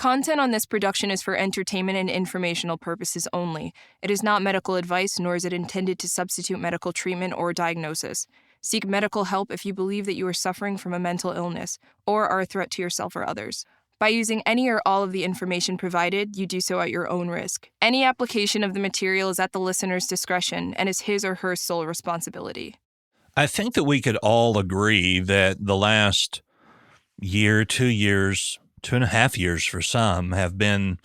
content on this production is for entertainment and informational purposes only. It is not medical advice, nor is it intended to substitute medical treatment or diagnosis. Seek medical help if you believe that you are suffering from a mental illness or are a threat to yourself or others. By using any or all of the information provided, you do so at your own risk. Any application of the material is at the listener's discretion and is his or her sole responsibility. I think that we could all agree that the last year, 2 years, 2.5 years for some, have been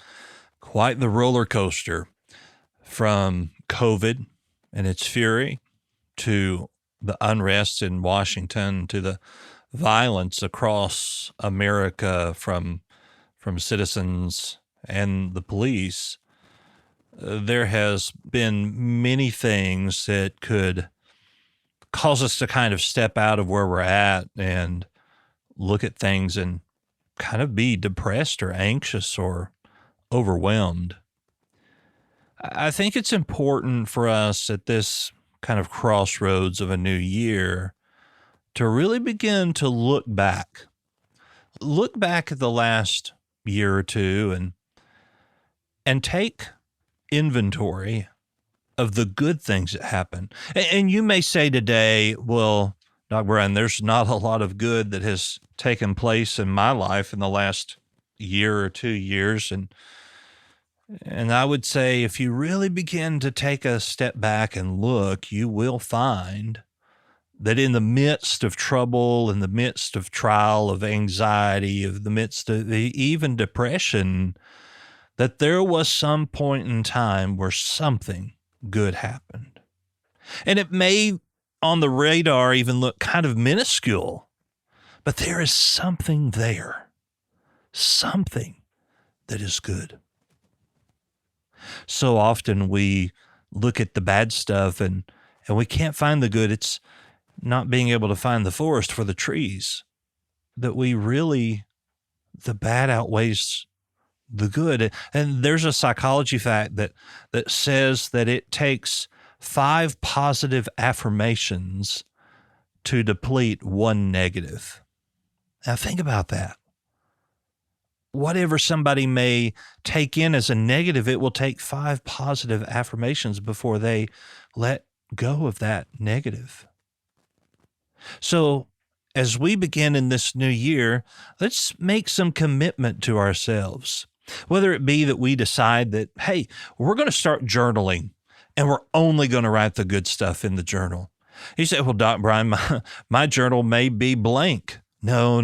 quite the roller coaster, from COVID and its fury to the unrest in Washington to the violence across America from citizens and the police. There has been many things that could cause us to kind of step out of where we're at and look at things and kind of be depressed or anxious or overwhelmed. I think it's important for us at this kind of crossroads of a new year to really begin to look back at the last year or two and take inventory of the good things that happen. And you may say today, well, Doc Brian, there's not a lot of good that has taken place in my life in the last year or 2 years. And I would say if you really begin to take a step back and look, you will find that in the midst of trouble, in the midst of trial, of anxiety, of the midst of even depression, that there was some point in time where something good happened. And it may on the radar even look kind of minuscule, but there is something there, something that is good. So often we look at the bad stuff and we can't find the good. It's not being able to find the forest for the trees, that the bad outweighs the good. And there's a psychology fact that says that it takes 5 positive affirmations to deplete 1 negative. Now think about that. Whatever somebody may take in as a negative, it will take 5 positive affirmations before they let go of that negative. So as we begin in this new year, let's make some commitment to ourselves. Whether it be that we decide that, hey, we're going to start journaling and we're only going to write the good stuff in the journal. You say, well, Doc Brian, my journal may be blank. No.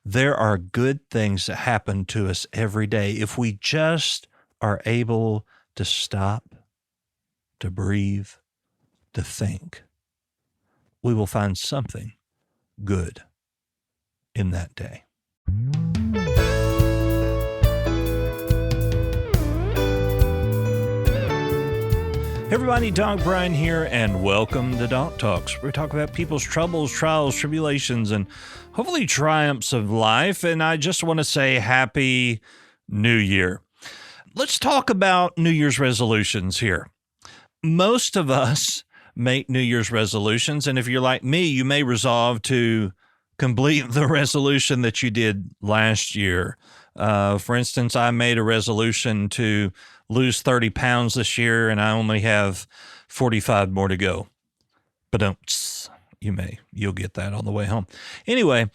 There are good things that happen to us every day if we just are able to stop, to breathe, to think. We will find something good in that day. Hey everybody, Doc Brian here, and welcome to Doc Talks. We talk about people's troubles, trials, tribulations, and hopefully triumphs of life. And I just want to say Happy New Year. Let's talk about New Year's resolutions here. Most of us make New Year's resolutions, and if you're like me, you may resolve to complete the resolution that you did last year. For instance, I made a resolution to lose 30 pounds this year, and I only have 45 more to go. But you'll get that on the way home. Anyway,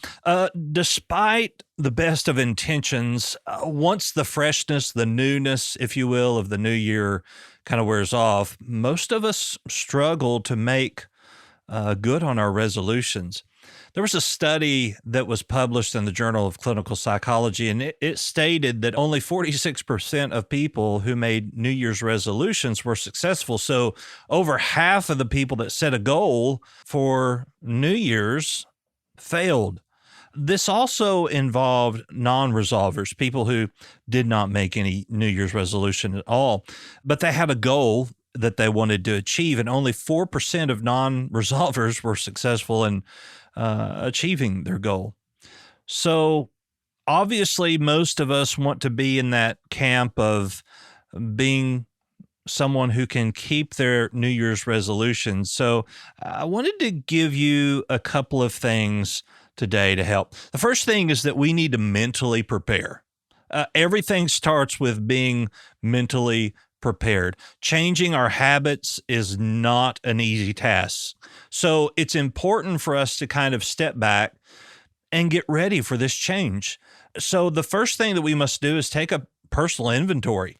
despite the best of intentions, once the freshness, the newness, if you will, of the new year kind of wears off, most of us struggle to make good on our resolutions. There was a study that was published in the Journal of Clinical Psychology, and it stated that only 46% of people who made New Year's resolutions were successful. So over half of the people that set a goal for New Year's failed. This also involved non-resolvers, people who did not make any New Year's resolution at all, but they had a goal that they wanted to achieve, and only 4% of non-resolvers were successful in achieving their goal. So obviously most of us want to be in that camp of being someone who can keep their New Year's resolutions. So I wanted to give you a couple of things today to help. The first thing is that we need to mentally prepare. Everything starts with being mentally prepared. Changing our habits is not an easy task. So it's important for us to kind of step back and get ready for this change. So the first thing that we must do is take a personal inventory.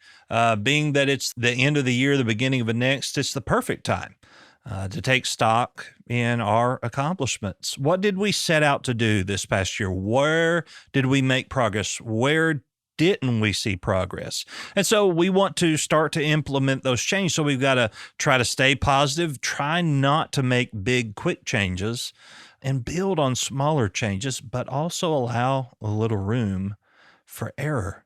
Being that it's the end of the year, the beginning of the next, it's the perfect time to take stock in our accomplishments. What did we set out to do this past year? Where did we make progress? Where didn't we see progress? And so we want to start to implement those changes. So we've got to try to stay positive, try not to make big, quick changes, and build on smaller changes, but also allow a little room for error.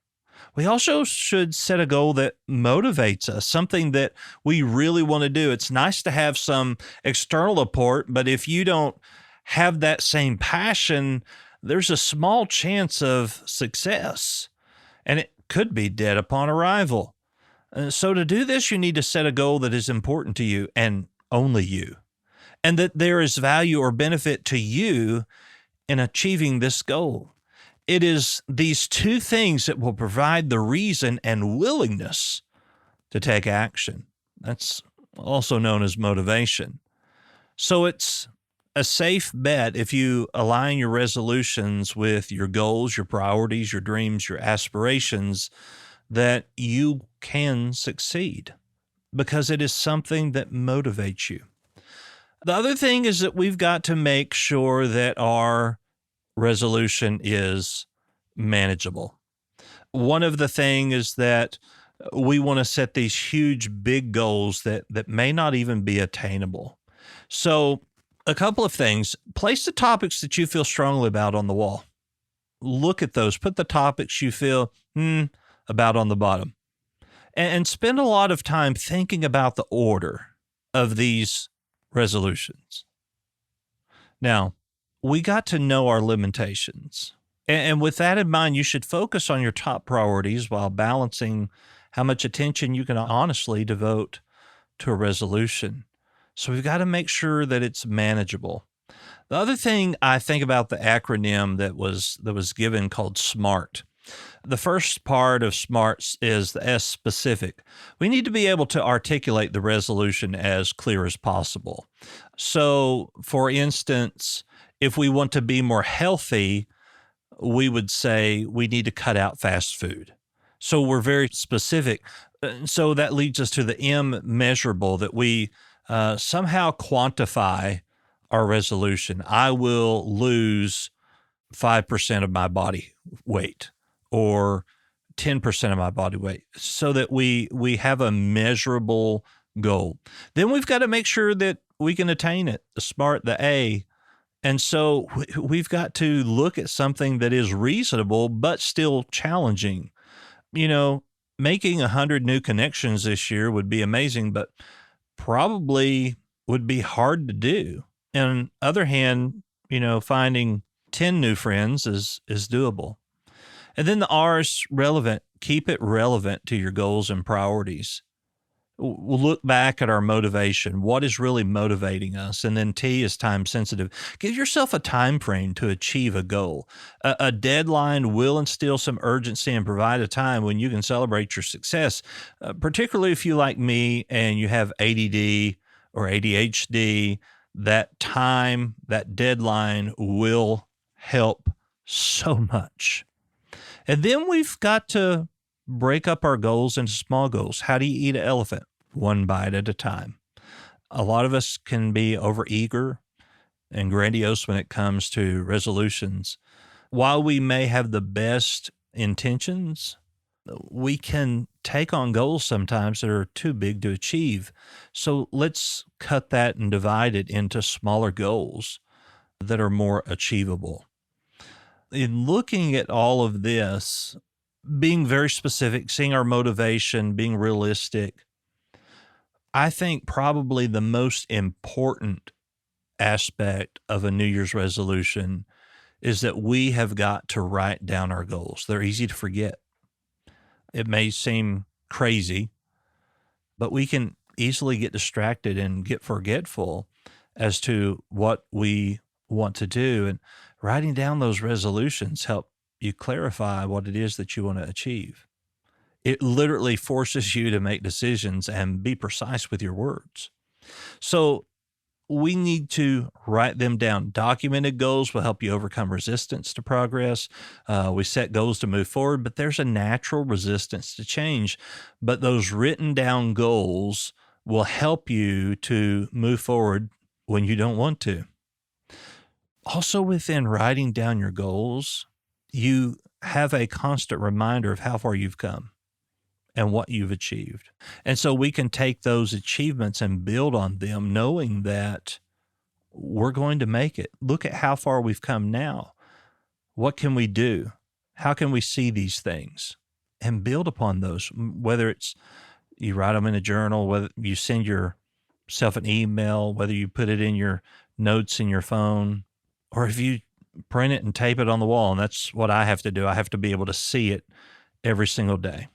We also should set a goal that motivates us, something that we really want to do. It's nice to have some external support, but if you don't have that same passion, there's a small chance of success, and it could be dead upon arrival. So to do this, you need to set a goal that is important to you and only you, and that there is value or benefit to you in achieving this goal. It is these two things that will provide the reason and willingness to take action. That's also known as motivation. So it's a safe bet if you align your resolutions with your goals, your priorities, your dreams, your aspirations, that you can succeed because it is something that motivates you. The other thing is that we've got to make sure that our resolution is manageable. One of the things is that we want to set these huge, big goals that may not even be attainable. So a couple of things: place the topics that you feel strongly about on the wall. Look at those. Put the topics you feel about on the bottom. And spend a lot of time thinking about the order of these resolutions. Now, we got to know our limitations. And with that in mind, you should focus on your top priorities while balancing how much attention you can honestly devote to a resolution. So we've got to make sure that it's manageable. The other thing I think about the acronym that was given called SMART. The first part of SMART is the S, specific. We need to be able to articulate the resolution as clear as possible. So, for instance, if we want to be more healthy, we would say we need to cut out fast food. So we're very specific. So that leads us to the M, measurable, that we somehow quantify our resolution. I will lose 5% of my body weight or 10% of my body weight, so that we have a measurable goal. Then we've got to make sure that we can attain it, the SMART, the A. And so we've got to look at something that is reasonable but still challenging. You know, making 100 new connections this year would be amazing, but probably would be hard to do. And on the other hand, finding 10 new friends is doable. And then the R is relevant. Keep it relevant to your goals and priorities. We'll look back at our motivation. What is really motivating us? And then T is time sensitive. Give yourself a time frame to achieve a goal. A deadline will instill some urgency and provide a time when you can celebrate your success, particularly if you, like me, and you have ADD or ADHD. That time, that deadline will help so much. And then we've got to break up our goals into small goals. How do you eat an elephant? One bite at a time. A lot of us can be overeager and grandiose when it comes to resolutions. While we may have the best intentions, we can take on goals sometimes that are too big to achieve. So let's cut that and divide it into smaller goals that are more achievable. In looking at all of this, being very specific, seeing our motivation, being realistic, I think probably the most important aspect of a New Year's resolution is that we have got to write down our goals. They're easy to forget. It may seem crazy, but we can easily get distracted and get forgetful as to what we want to do. And writing down those resolutions help you clarify what it is that you want to achieve. It literally forces you to make decisions and be precise with your words. So we need to write them down. Documented goals will help you overcome resistance to progress. We set goals to move forward, but there's a natural resistance to change. But those written down goals will help you to move forward when you don't want to. Also, within writing down your goals, you have a constant reminder of how far you've come and what you've achieved. And so we can take those achievements and build on them, knowing that we're going to make it. Look at how far we've come now. What can we do? How can we see these things and build upon those? Whether it's you write them in a journal, whether you send yourself an email, whether you put it in your notes in your phone, or if you print it and tape it on the wall. And that's what I have to do. I have to be able to see it every single day.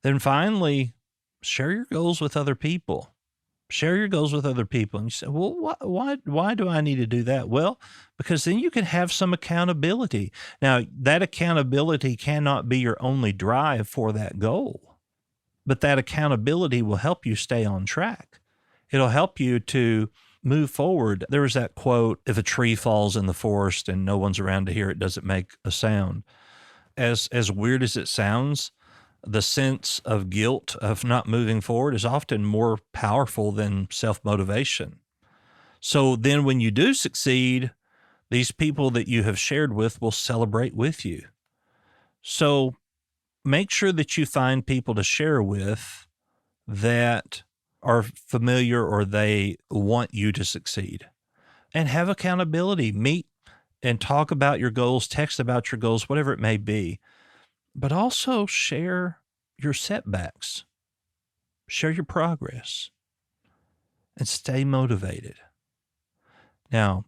Then finally, share your goals with other people. Share your goals with other people. And you say, well, why do I need to do that? Well, because then you can have some accountability. Now, that accountability cannot be your only drive for that goal, but that accountability will help you stay on track. It'll help you to move forward. There was that quote, if a tree falls in the forest and no one's around to hear it, does it make a sound? As weird as it sounds, the sense of guilt of not moving forward is often more powerful than self-motivation. So then when you do succeed, these people that you have shared with will celebrate with you. So make sure that you find people to share with that are familiar or they want you to succeed. And have accountability. Meet and talk about your goals, text about your goals, whatever it may be. But also share your setbacks, share your progress, and stay motivated. Now,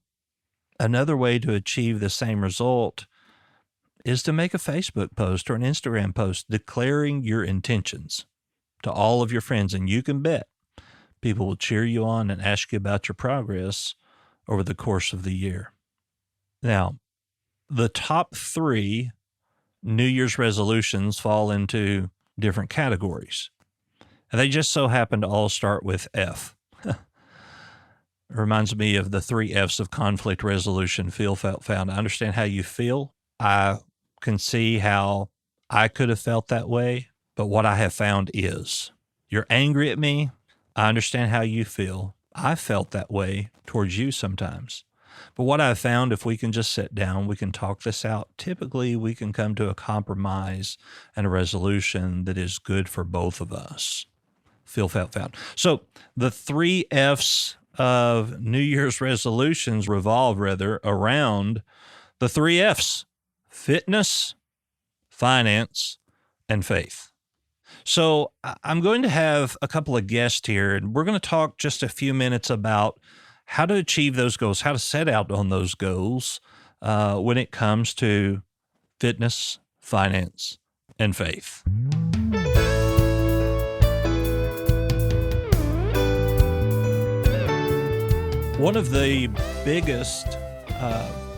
another way to achieve the same result is to make a Facebook post or an Instagram post declaring your intentions to all of your friends. And you can bet people will cheer you on and ask you about your progress over the course of the year. Now, the top 3 New Year's resolutions fall into different categories. And they just so happen to all start with F. It reminds me of the 3 F's of conflict resolution: feel, felt, found. I understand how you feel. I can see how I could have felt that way, but what I have found is you're angry at me. I understand how you feel. I felt that way towards you sometimes. But what I've found, if we can just sit down, we can talk this out, typically we can come to a compromise and a resolution that is good for both of us. Feel, felt, found. So the 3 F's of New Year's resolutions revolve around the 3 F's: fitness, finance, and faith. So I'm going to have a couple of guests here, and we're going to talk just a few minutes about how to achieve those goals, how to set out on those goals when it comes to fitness, finance, and faith. One of the biggest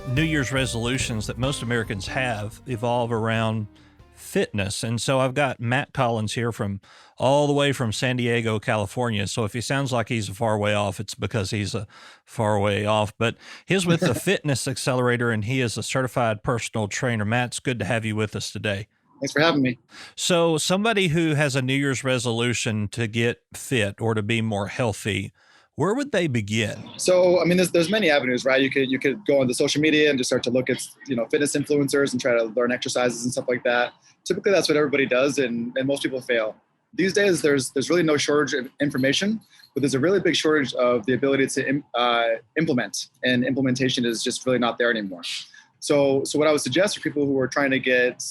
New Year's resolutions that most Americans have evolve around fitness. And so I've got Matt Collins here from all the way from San Diego, California. So if he sounds like he's a far way off, it's because he's a far way off. But he's with the Fitness Accelerator, and he is a certified personal trainer. Matt, it's good to have you with us today. Thanks for having me. So somebody who has a New Year's resolution to get fit or to be more healthy, where would they begin? So, I mean, there's many avenues, right? You could go on the social media and just start to look at, fitness influencers and try to learn exercises and stuff like that. Typically, that's what everybody does, and most people fail. These days, there's really no shortage of information, but there's a really big shortage of the ability to implement, and implementation is just really not there anymore. So what I would suggest for people who are trying to get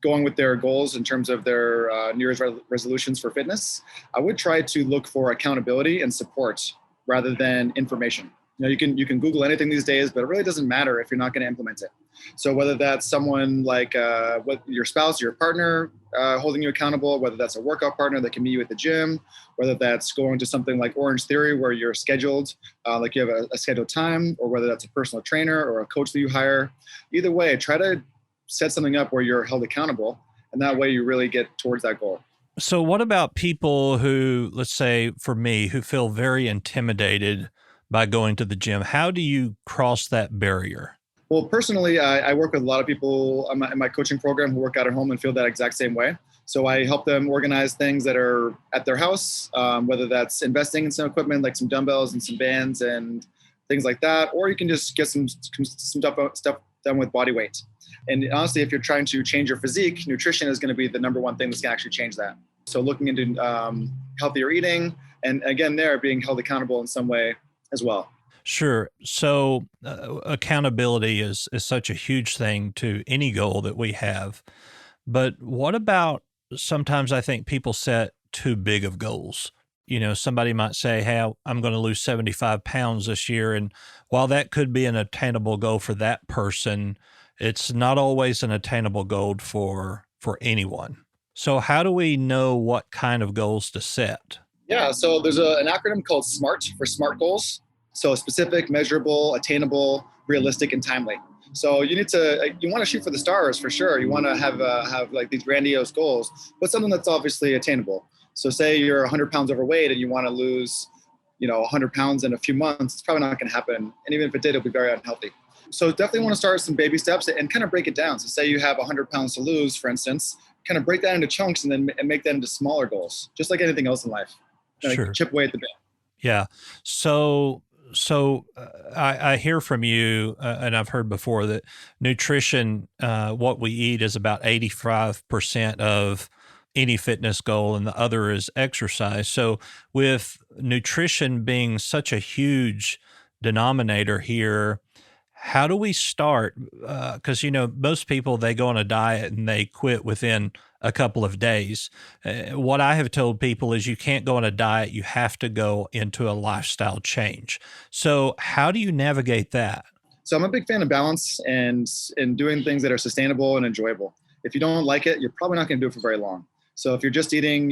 going with their goals in terms of their New Year's resolutions for fitness, I would try to look for accountability and support rather than information. You can Google anything these days, but it really doesn't matter if you're not going to implement it. So whether that's someone like your spouse, your partner holding you accountable, whether that's a workout partner that can meet you at the gym, whether that's going to something like Orange Theory where you're scheduled, like you have a scheduled time, or whether that's a personal trainer or a coach that you hire. Either way, try to set something up where you're held accountable, and that way you really get towards that goal. So what about people who, let's say for me, who feel very intimidated by going to the gym? How do you cross that barrier? Well, personally, I work with a lot of people in my coaching program who work out at home and feel that exact same way. So I help them organize things that are at their house, whether that's investing in some equipment like some dumbbells and some bands and things like that, or you can just get some stuff done with body weight. And honestly, if you're trying to change your physique, nutrition is going to be the number one thing that's going to actually change that. So looking into healthier eating, and again, being held accountable in some way as well. Sure. So accountability is such a huge thing to any goal that we have. But what about sometimes I think people set too big of goals? Somebody might say, hey, I'm going to lose 75 pounds this year. And while that could be an attainable goal for that person, it's not always an attainable goal for anyone. So how do we know what kind of goals to set? Yeah, so there's an acronym called SMART for SMART goals. So specific, measurable, attainable, realistic, and timely. So you want to shoot for the stars for sure. You want to have like these grandiose goals, but something that's obviously attainable. So say you're 100 pounds overweight and you want to lose, 100 pounds in a few months. It's probably not going to happen. And even if it did, it'll be very unhealthy. So definitely want to start with some baby steps and kind of break it down. So say you have 100 pounds to lose, for instance, kind of break that into chunks and make that into smaller goals, just like anything else in life. Sure. Chip away at the bit. Yeah. So I hear from you, and I've heard before that nutrition, what we eat is about 85% of any fitness goal, and the other is exercise. So with nutrition being such a huge denominator here, how do we start? Because, most people, they go on a diet and they quit within a couple of days. What I have told people is you can't go on a diet. You have to go into a lifestyle change. So how do you navigate that? So I'm a big fan of balance and doing things that are sustainable and enjoyable. If you don't like it, you're probably not going to do it for very long. So if you're just eating,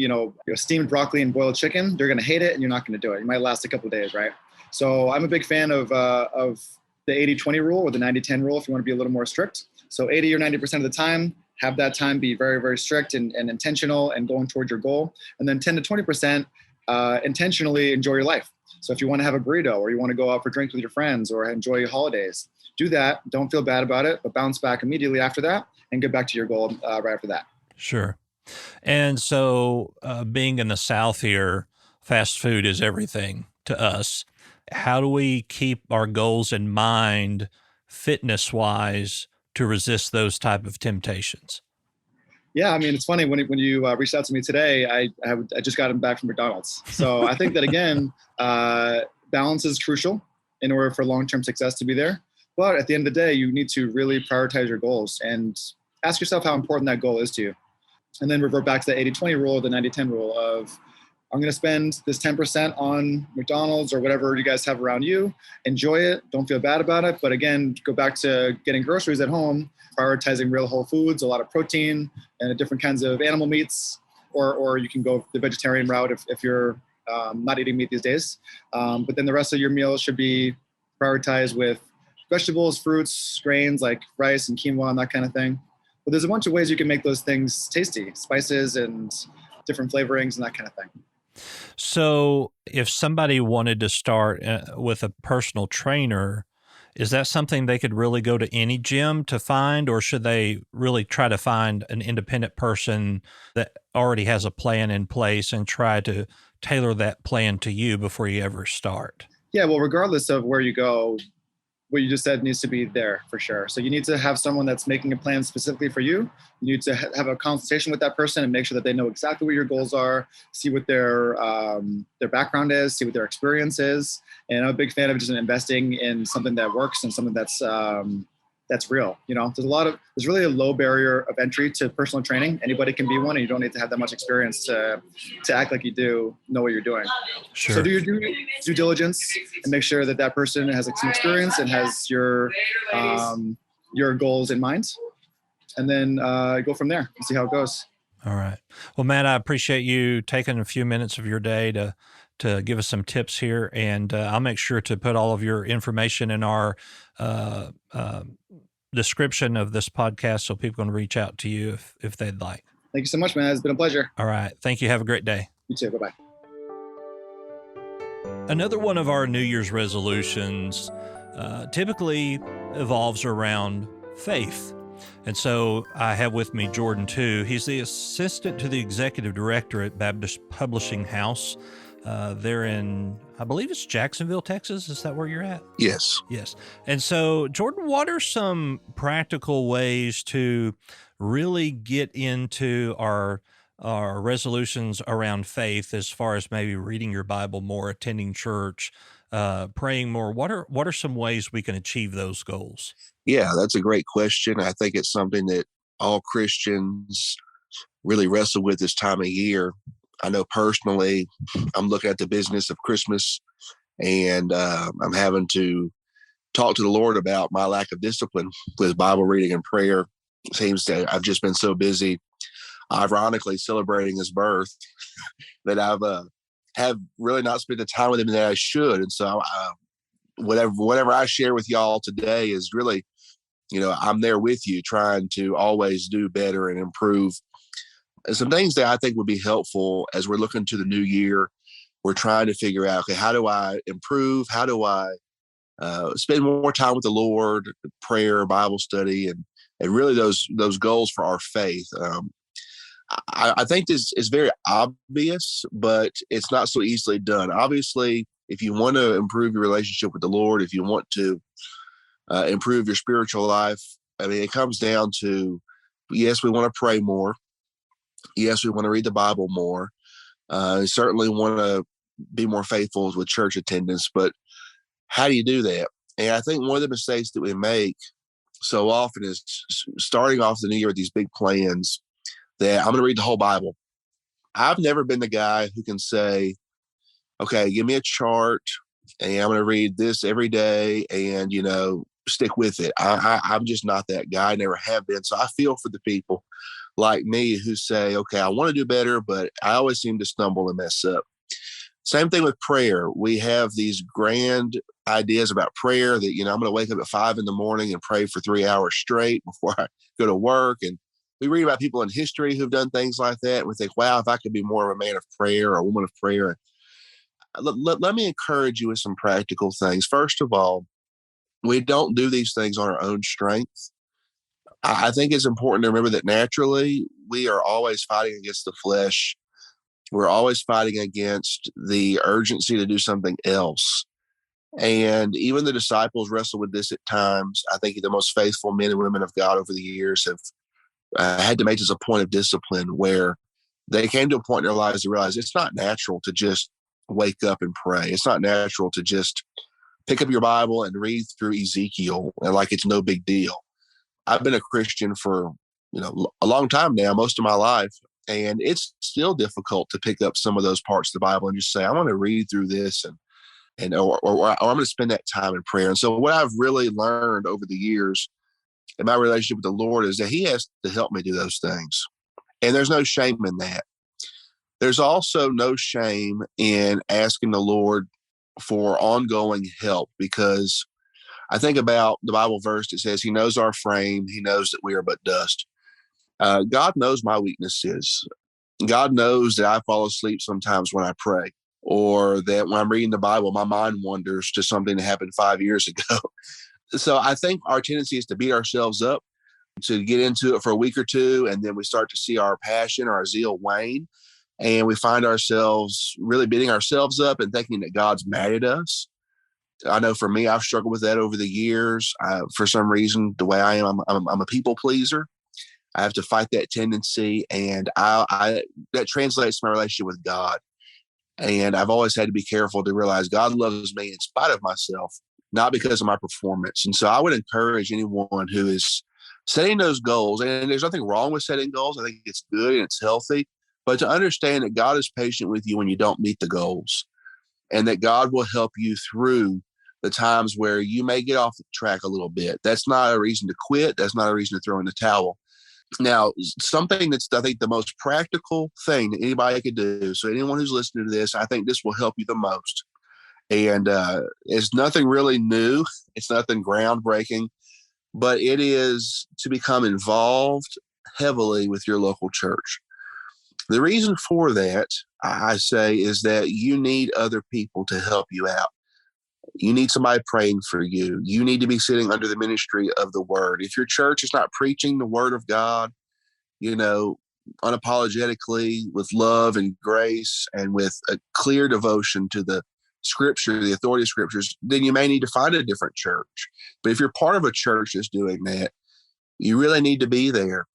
steamed broccoli and boiled chicken, you're going to hate it and you're not going to do it. You might last a couple of days, right? So I'm a big fan of the 80-20 rule or the 90-10 rule if you want to be a little more strict. So 80 or 90% of the time, have that time be very, very strict and intentional and going towards your goal. And then 10 to 20% intentionally enjoy your life. So if you want to have a burrito or you want to go out for drinks with your friends or enjoy your holidays, do that. Don't feel bad about it, but bounce back immediately after that and get back to your goal right after that. Sure. And so being in the South here, fast food is everything to us. How do we keep our goals in mind fitness-wise to resist those type of temptations? Yeah, I mean, it's funny when you reached out to me today, I just got back from McDonald's. So I think that, again, balance is crucial in order for long-term success to be there. But at the end of the day, you need to really prioritize your goals and ask yourself how important that goal is to you. And then revert back to the 80-20 rule or the 90-10 rule of, I'm going to spend this 10% on McDonald's or whatever you guys have around you. Enjoy it. Don't feel bad about it. But again, go back to getting groceries at home, prioritizing real whole foods, a lot of protein and different kinds of animal meats, or you can go the vegetarian route if you're not eating meat these days. But then the rest of your meals should be prioritized with vegetables, fruits, grains like rice and quinoa and that kind of thing. But there's a bunch of ways you can make those things tasty, spices and different flavorings and that kind of thing. So if somebody wanted to start with a personal trainer, is that something they could really go to any gym to find, or should they really try to find an independent person that already has a plan in place and try to tailor that plan to you before you ever start? Yeah, well, regardless of where you go, what you just said needs to be there for sure. So you need to have someone that's making a plan specifically for you. You need to have a consultation with that person and make sure that they know exactly what your goals are, see what their background is, see what their experience is. And I'm a big fan of just investing in something that works and something that's real. There's really a low barrier of entry to personal training. Anybody can be one, and you don't need to have that much experience to act like you know what you're doing. Sure. So do your due diligence and make sure that person has some experience and has your goals in mind, and then go from there and see how it goes. All right. Well, Matt, I appreciate you taking a few minutes of your day to give us some tips here, and I'll make sure to put all of your information in our description of this podcast so people can reach out to you if they'd like. Thank you so much, man. It's been a pleasure. All right. Thank you. Have a great day. You too. Bye-bye. Another one of our New Year's resolutions typically evolves around faith. And so I have with me Jordan, too. He's the assistant to the executive director at Baptist Publishing House. They're in, I believe it's Jacksonville, Texas. Is that where you're at? Yes. Yes. And so, Jordan, what are some practical ways to really get into our resolutions around faith, as far as maybe reading your Bible more, attending church, praying more? What are some ways we can achieve those goals? Yeah, that's a great question. I think it's something that all Christians really wrestle with this time of year. I know personally, I'm looking at the business of Christmas, and I'm having to talk to the Lord about my lack of discipline with Bible reading and prayer. It seems that I've just been so busy, ironically celebrating his birth, that I've have really not spent the time with him that I should. And so whatever I share with y'all today is really, I'm there with you, trying to always do better and improve. And some things that I think would be helpful as we're looking to the new year. We're trying to figure out, okay, how do I improve? How do I spend more time with the Lord, prayer, Bible study, and really those goals for our faith. I think this is very obvious, but it's not so easily done. Obviously, if you want to improve your relationship with the Lord, if you want to improve your spiritual life, it comes down to, yes, we want to pray more. Yes, we want to read the Bible more. Certainly want to be more faithful with church attendance, but how do you do that? And I think one of the mistakes that we make so often is starting off the new year with these big plans that I'm going to read the whole Bible. I've never been the guy who can say, okay, give me a chart and I'm going to read this every day and, stick with it. I'm just not that guy. I never have been. So I feel for the people like me who say, okay, I want to do better, but I always seem to stumble and mess up. Same thing with prayer. We have these grand ideas about prayer that, I'm going to wake up at 5 a.m. and pray for 3 hours straight before I go to work. And we read about people in history who've done things like that. And we think, wow, if I could be more of a man of prayer or a woman of prayer. Let me encourage you with some practical things. First of all, we don't do these things on our own strength. I think it's important to remember that naturally we are always fighting against the flesh. We're always fighting against the urgency to do something else. And even the disciples wrestle with this at times. I think the most faithful men and women of God over the years have had to make this a point of discipline where they came to a point in their lives to realize it's not natural to just wake up and pray. It's not natural to just pick up your Bible and read through Ezekiel and like it's no big deal. I've been a Christian for, a long time now, most of my life. And it's still difficult to pick up some of those parts of the Bible and just say, I want to read through this or I'm going to spend that time in prayer. And so what I've really learned over the years in my relationship with the Lord is that he has to help me do those things. And there's no shame in that. There's also no shame in asking the Lord for ongoing help, because I think about the Bible verse that says he knows our frame. He knows that we are but dust. God knows my weaknesses. God knows that I fall asleep sometimes when I pray, or that when I'm reading the Bible, my mind wanders to something that happened 5 years ago. So I think our tendency is to beat ourselves up, to get into it for a week or two, and then we start to see our passion, our zeal wane, and we find ourselves really beating ourselves up and thinking that God's mad at us. I know for me, I've struggled with that over the years. For some reason, the way I am, I'm a people pleaser. I have to fight that tendency, and that translates to my relationship with God. And I've always had to be careful to realize God loves me in spite of myself, not because of my performance. And so I would encourage anyone who is setting those goals, and there's nothing wrong with setting goals. I think it's good and it's healthy, but to understand that God is patient with you when you don't meet the goals, and that God will help you through the times where you may get off the track a little bit. That's not a reason to quit. That's not a reason to throw in the towel. Now, something that's, I think, the most practical thing that anybody could do, so anyone who's listening to this, I think this will help you the most. And it's nothing really new. It's nothing groundbreaking. but it is to become involved heavily with your local church. The reason for that, I say, is that you need other people to help you out. You need somebody praying for you. You need to be sitting under the ministry of the word. If your church is not preaching the word of God, unapologetically, with love and grace and with a clear devotion to the scripture, the authority of scriptures, then you may need to find a different church. But if you're part of a church that's doing that, you really need to be there.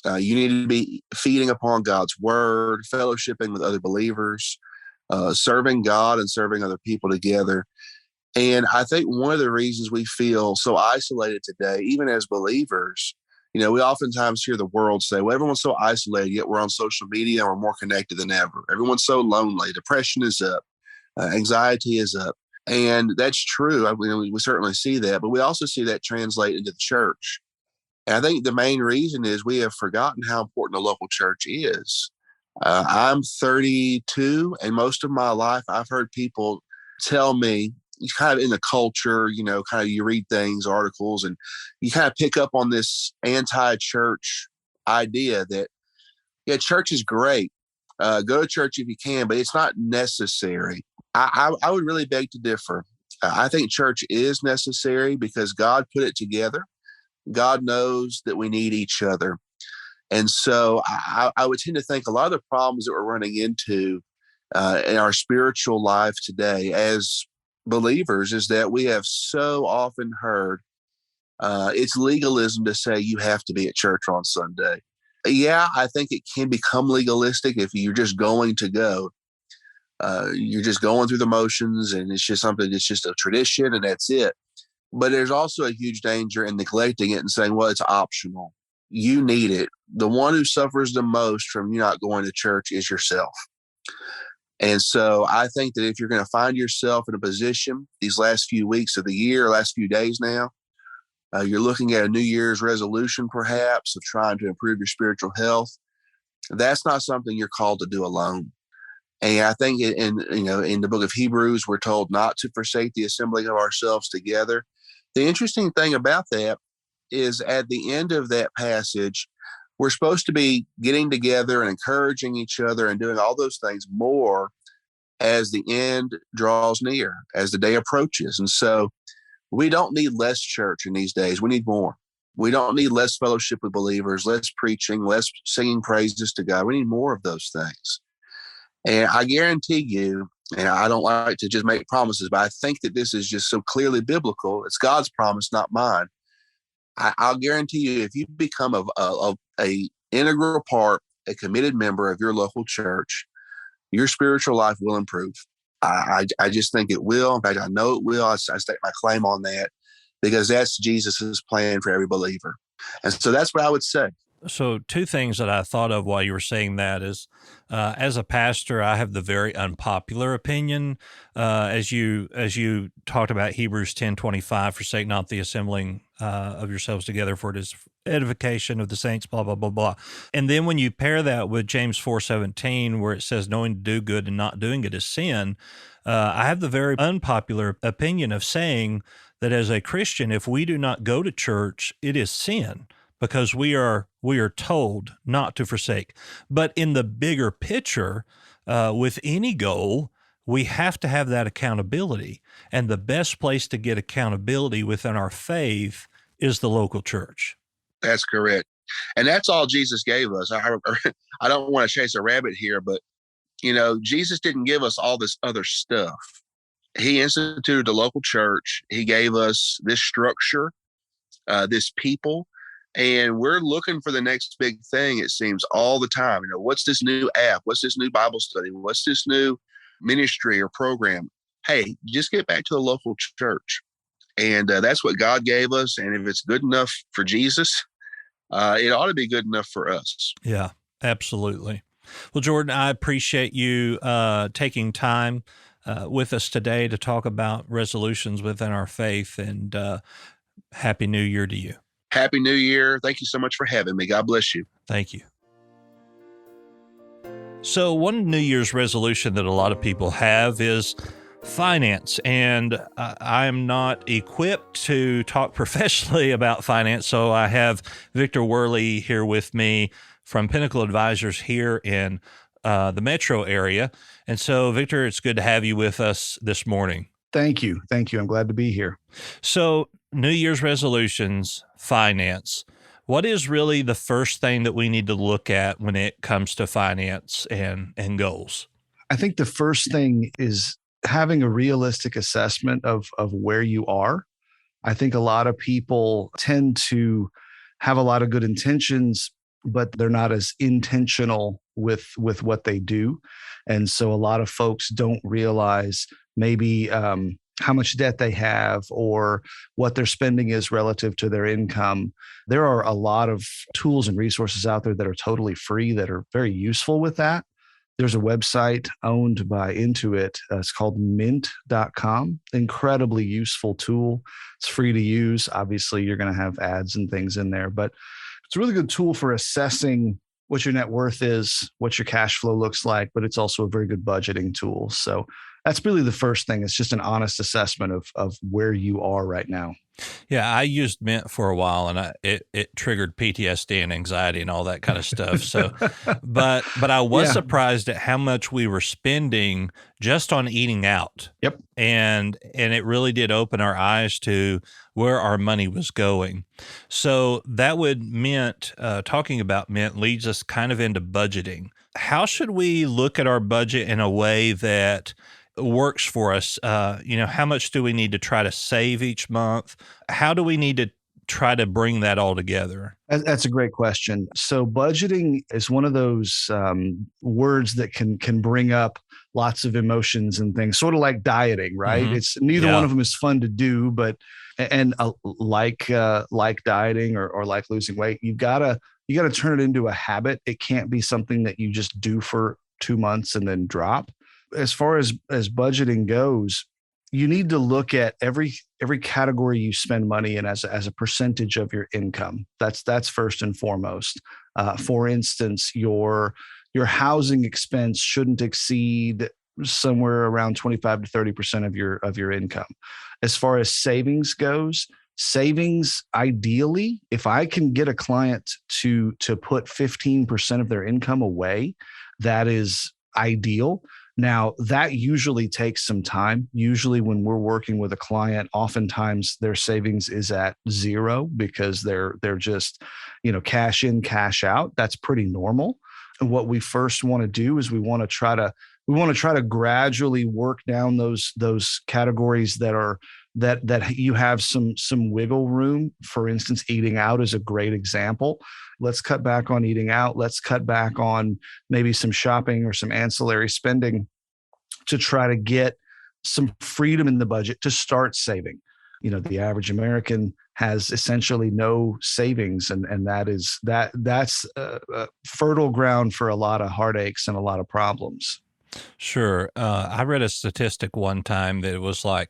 You need to be feeding upon God's word, fellowshipping with other believers, serving God and serving other people together. And I think one of the reasons we feel so isolated today, even as believers, we oftentimes hear the world say, well, everyone's so isolated, yet we're on social media and we're more connected than ever. Everyone's so lonely. Depression is up. Anxiety is up. And that's true. We certainly see that, but we also see that translate into the church. And I think the main reason is we have forgotten how important a local church is. I'm 32, and most of my life I've heard people tell me, kind of in the culture, kind of you read things, articles, and you kind of pick up on this anti-church idea that, yeah, church is great. Go to church if you can, but it's not necessary. I would really beg to differ. I think church is necessary because God put it together. God knows that we need each other. And so I would tend to think a lot of the problems that we're running into in our spiritual life today as believers is that we have so often heard it's legalism to say you have to be at church on Sunday. Yeah, I think it can become legalistic if you're just going to go. You're just going through the motions and it's just something that's just a tradition and that's it. But there's also a huge danger in neglecting it and saying, well, it's optional. You need it. The one who suffers the most from you not going to church is yourself. And so I think that if you're going to find yourself in a position these last few weeks of the year, last few days now, you're looking at a New Year's resolution perhaps of trying to improve your spiritual health. That's not something you're called to do alone. And I think in the book of Hebrews, we're told not to forsake the assembling of ourselves together. The interesting thing about that is at the end of that passage, we're supposed to be getting together and encouraging each other and doing all those things more as the end draws near, as the day approaches. And so we don't need less church in these days. We need more. We don't need less fellowship with believers, less preaching, less singing praises to God. We need more of those things. And I guarantee you, and I don't like to just make promises, but I think that this is just so clearly biblical. It's God's promise, not mine. I'll guarantee you, if you become a integral part, a committed member of your local church, your spiritual life will improve. I just think it will. In fact, I know it will. I stake my claim on that because that's Jesus's plan for every believer. And so that's what I would say. So two things that I thought of while you were saying that is, as a pastor, I have the very unpopular opinion, as you talked about Hebrews 10:25, forsake not the assembling of yourselves together, for it is edification of the saints, blah, blah, blah, blah. And then when you pair that with James 4:17, where it says knowing to do good and not doing it is sin, I have the very unpopular opinion of saying that as a Christian, if we do not go to church, it is sin. Because we are told not to forsake. But in the bigger picture, with any goal, we have to have that accountability. And the best place to get accountability within our faith is the local church. That's correct. And that's all Jesus gave us. I don't want to chase a rabbit here, but, Jesus didn't give us all this other stuff. He instituted a local church. He gave us this structure, this people. And we're looking for the next big thing, it seems, all the time. What's this new app? What's this new Bible study? What's this new ministry or program? Hey, just get back to the local church. And that's what God gave us. And if it's good enough for Jesus, it ought to be good enough for us. Yeah, absolutely. Well, Jordan, I appreciate you taking time with us today to talk about resolutions within our faith. And Happy New Year to you. Happy New Year. Thank you so much for having me. God bless you. Thank you. So one New Year's resolution that a lot of people have is finance. And I'm not equipped to talk professionally about finance. So I have Victor Worley here with me from Pinnacle Advisors here in the metro area. And so, Victor, it's good to have you with us this morning. Thank you. Thank you. I'm glad to be here. So, New Year's resolutions, finance. What is really the first thing that we need to look at when it comes to finance and goals? I think the first thing is having a realistic assessment of where you are. I think a lot of people tend to have a lot of good intentions, but they're not as intentional with what they do. And so a lot of folks don't realize maybe how much debt they have or what their spending is relative to their income. There are a lot of tools and resources out there that are totally free that are very useful with that. There's a website owned by Intuit. It's called mint.com. Incredibly useful tool. It's free to use. Obviously, you're going to have ads and things in there, but it's a really good tool for assessing what your net worth is, what your cash flow looks like, but it's also a very good budgeting tool. So that's really the first thing. It's just an honest assessment of where you are right now. Yeah, I used Mint for a while, and it triggered PTSD and anxiety and all that kind of stuff. So, but I was surprised at how much we were spending just on eating out. Yep. And it really did open our eyes to where our money was going. So that would talking about Mint leads us kind of into budgeting. How should we look at our budget in a way that works for us? How much do we need to try to save each month? How do we need to try to bring that all together? That's a great question. So budgeting is one of those words that can bring up lots of emotions and things, sort of like dieting, right? Mm-hmm. It's neither one of them is fun to do, but like dieting or like losing weight, you gotta turn it into a habit. It can't be something that you just do for 2 months and then drop. As far as budgeting goes, you need to look at every category you spend money in as a percentage of your income. That's first and foremost. For instance, your housing expense shouldn't exceed somewhere around 25 to 30% of your income. As far as savings goes, ideally, if I can get a client to put 15% of their income away, that is ideal. Now, that usually takes some time. Usually when we're working with a client, oftentimes their savings is at zero because they're just, cash in, cash out. That's pretty normal. And what we first want to do is we want to try to gradually work down those categories that you have some wiggle room. For instance, eating out is a great example. Let's cut back on eating out. Let's cut back on maybe some shopping or some ancillary spending to try to get some freedom in the budget to start saving. The average American has essentially no savings, and that's fertile ground for a lot of heartaches and a lot of problems. Sure. I read a statistic one time that it was like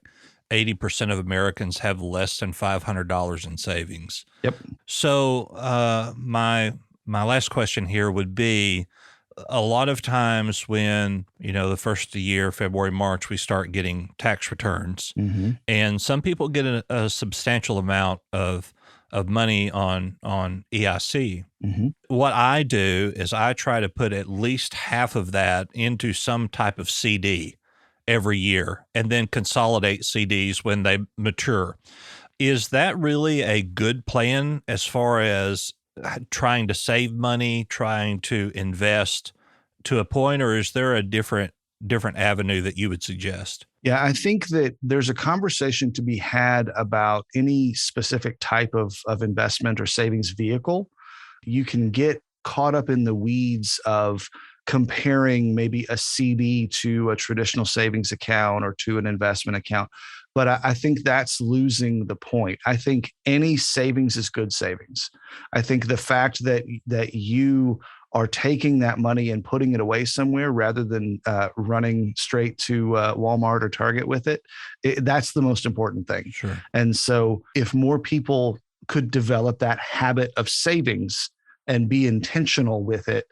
80% of Americans have less than $500 in savings. Yep. So my last question here would be, a lot of times when, the first of the year, February, March, we start getting tax returns, mm-hmm. and some people get a substantial amount of money on EIC. Mm-hmm. What I do is I try to put at least half of that into some type of CD every year and then consolidate CDs when they mature. Is that really a good plan as far as trying to save money, trying to invest to a point, or is there a different avenue that you would suggest? Yeah, I think that there's a conversation to be had about any specific type of investment or savings vehicle. You can get caught up in the weeds of comparing maybe a CD to a traditional savings account or to an investment account. But I think that's losing the point. I think any savings is good savings. I think the fact that you are taking that money and putting it away somewhere rather than running straight to Walmart or Target with it, that's the most important thing. Sure. And so if more people could develop that habit of savings and be intentional with it,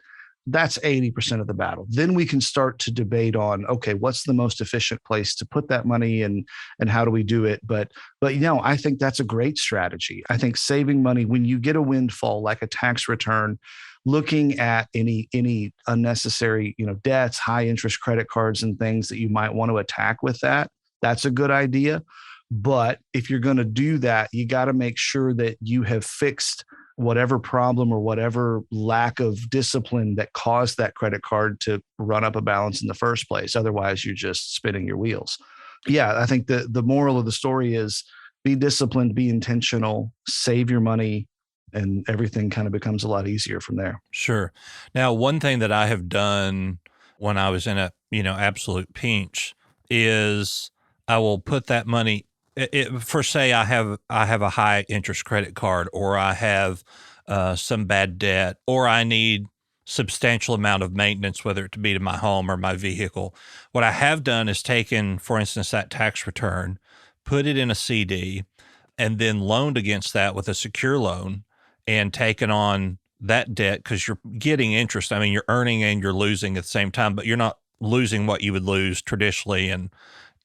That's 80% of the battle. Then we can start to debate on, okay, what's the most efficient place to put that money and how do we do it? But I think that's a great strategy. I think saving money when you get a windfall like a tax return, looking at any unnecessary, debts, high interest credit cards and things that you might want to attack with that's a good idea. But if you're going to do that, you got to make sure that you have fixed whatever problem or whatever lack of discipline that caused that credit card to run up a balance in the first place. Otherwise, you're just spinning your wheels. Yeah, I think the moral of the story is be disciplined, be intentional, save your money, and everything kind of becomes a lot easier from there. Sure. Now, one thing that I have done when I was in a absolute pinch is I will put that money. For say I have a high interest credit card, or I have some bad debt, or I need substantial amount of maintenance, whether it be to my home or my vehicle. What I have done is taken, for instance, that tax return, put it in a CD, and then loaned against that with a secure loan and taken on that debt, because you're getting interest. I mean, you're earning and you're losing at the same time, but you're not losing what you would lose traditionally in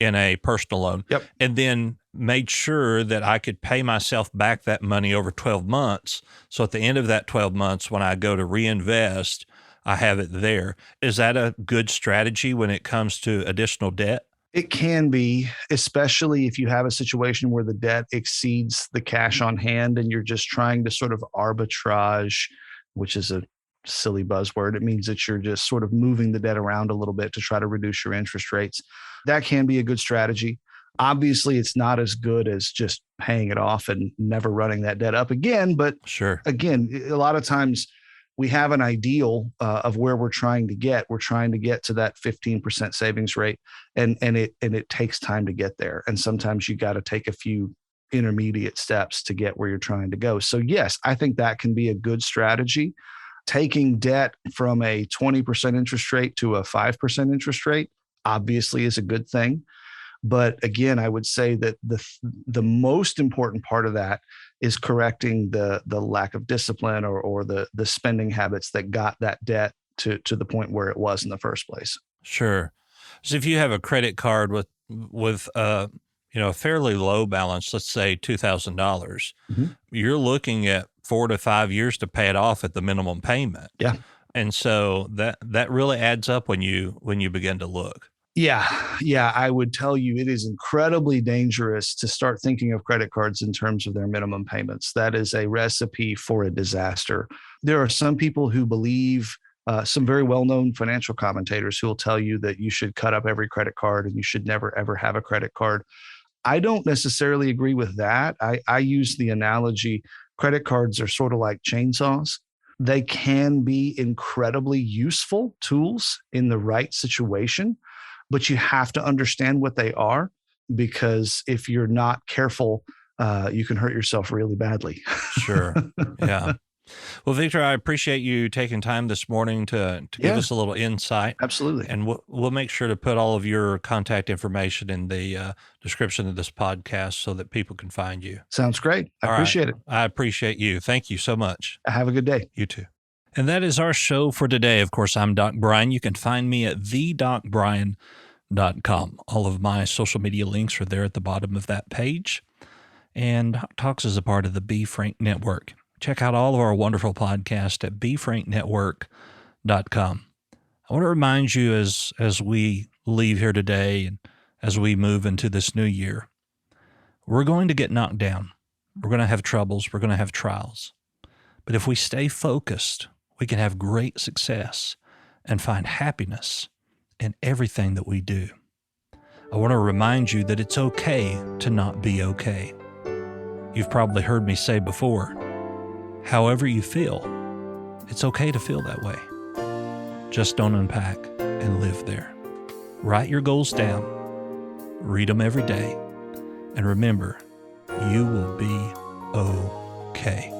a personal loan. Yep. And then made sure that I could pay myself back that money over 12 months. So at the end of that 12 months, when I go to reinvest, I have it there. Is that a good strategy when it comes to additional debt? It can be, especially if you have a situation where the debt exceeds the cash on hand and you're just trying to sort of arbitrage, which is a silly buzzword. It means that you're just sort of moving the debt around a little bit to try to reduce your interest rates. That can be a good strategy. Obviously, it's not as good as just paying it off and never running that debt up again. But sure, again, a lot of times we have an ideal of where we're trying to get. We're trying to get to that 15% savings rate, and it takes time to get there. And sometimes you got to take a few intermediate steps to get where you're trying to go. So yes, I think that can be a good strategy. Taking debt from a 20% interest rate to a 5% interest rate obviously is a good thing. But again, I would say that the most important part of that is correcting the lack of discipline or the spending habits that got that debt to the point where it was in the first place. Sure. So if you have a credit card with a fairly low balance, let's say $2,000, you're looking at 4 to 5 years to pay it off at the minimum payment. Yeah. And so that really adds up when you begin to look. Yeah, I would tell you it is incredibly dangerous to start thinking of credit cards in terms of their minimum payments. That is a recipe for a disaster. There are some people who believe, some very well-known financial commentators who will tell you that you should cut up every credit card and you should never, ever have a credit card. I don't necessarily agree with that. I use the analogy, credit cards are sort of like chainsaws. They can be incredibly useful tools in the right situation, but you have to understand what they are, because if you're not careful, you can hurt yourself really badly. Sure. Yeah. Well, Victor, I appreciate you taking time this morning to give us a little insight. Absolutely. And we'll make sure to put all of your contact information in the description of this podcast so that people can find you. Sounds great. I appreciate it. I appreciate you. Thank you so much. Have a good day. You too. And that is our show for today. Of course, I'm Doc Bryan. You can find me at thedocbryan.com. All of my social media links are there at the bottom of that page. And Hot Talks is a part of the Be Frank Network. Check out all of our wonderful podcasts at BeFrankNetwork.com. I want to remind you as we leave here today and as we move into this new year, we're going to get knocked down. We're going to have troubles. We're going to have trials. But if we stay focused, we can have great success and find happiness in everything that we do. I want to remind you that it's okay to not be okay. You've probably heard me say before, however you feel, it's okay to feel that way. Just don't unpack and live there. Write your goals down, read them every day, and remember, you will be okay.